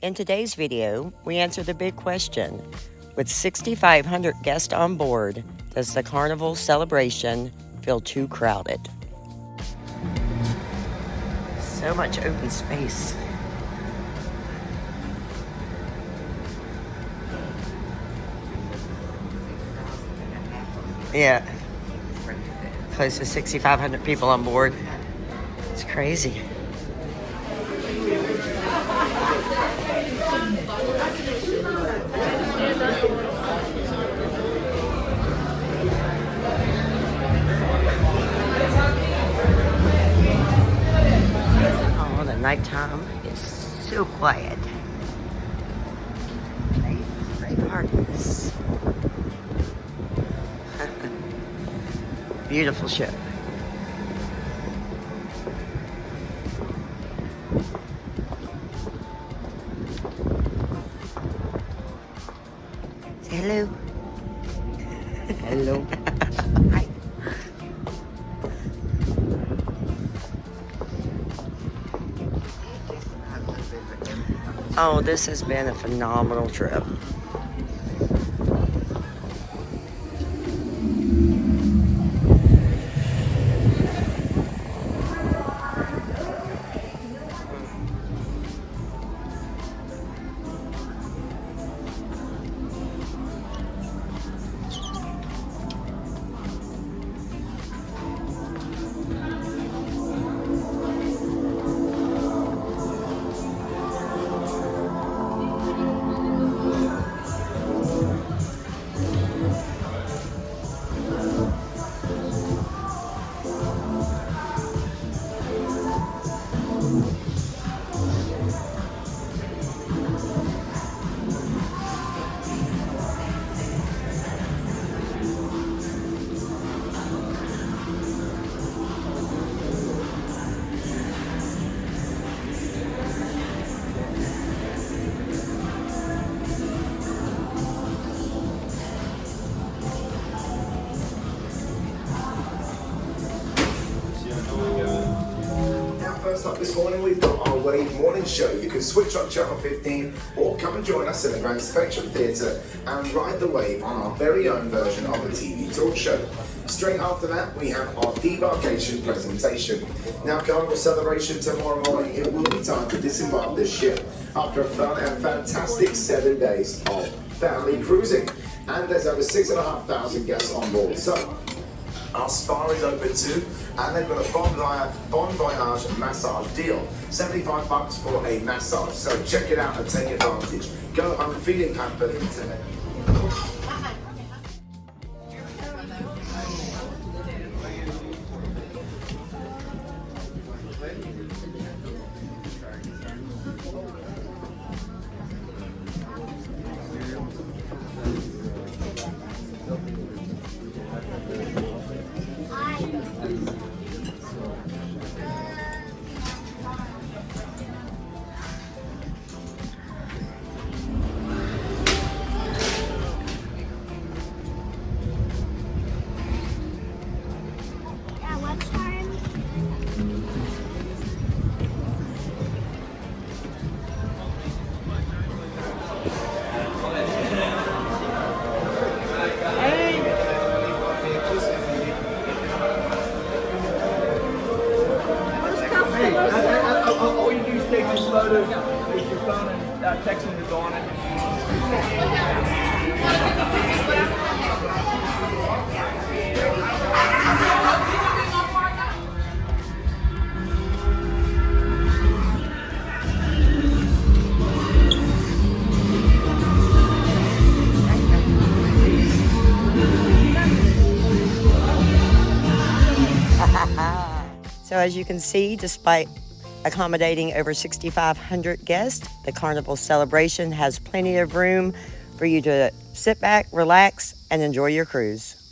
In today's video, we answer the big question. With 6,500 guests on board, does the Carnival celebration feel too crowded? So much open space. Yeah. Close to 6,500 people on board. It's crazy. Oh, the nighttime is so quiet. Great parties. Beautiful ship. Say hello. Hello. Hi. Oh, this has been a phenomenal trip. First up this morning, we've got our Wave Morning Show. You can switch on Channel 15 or come and join us in the Grand Spectrum Theatre and ride the wave on our very own version of the TV talk show. Straight after that, we have our debarkation presentation. Now, Carnival celebration tomorrow morning, it will be time to disembark this ship after a fun and fantastic 7 days of family cruising. And there's over 6,500 guests on board. So, our spa is open too, and they've got a Bon Voyage massage deal. $75 for a massage. So check it out and take advantage. Go home feeling pampered today. All you do is take this photo with your phone and text them to go on it. So as you can see, despite accommodating over 6,500 guests, the Carnival celebration has plenty of room for you to sit back, relax, and enjoy your cruise.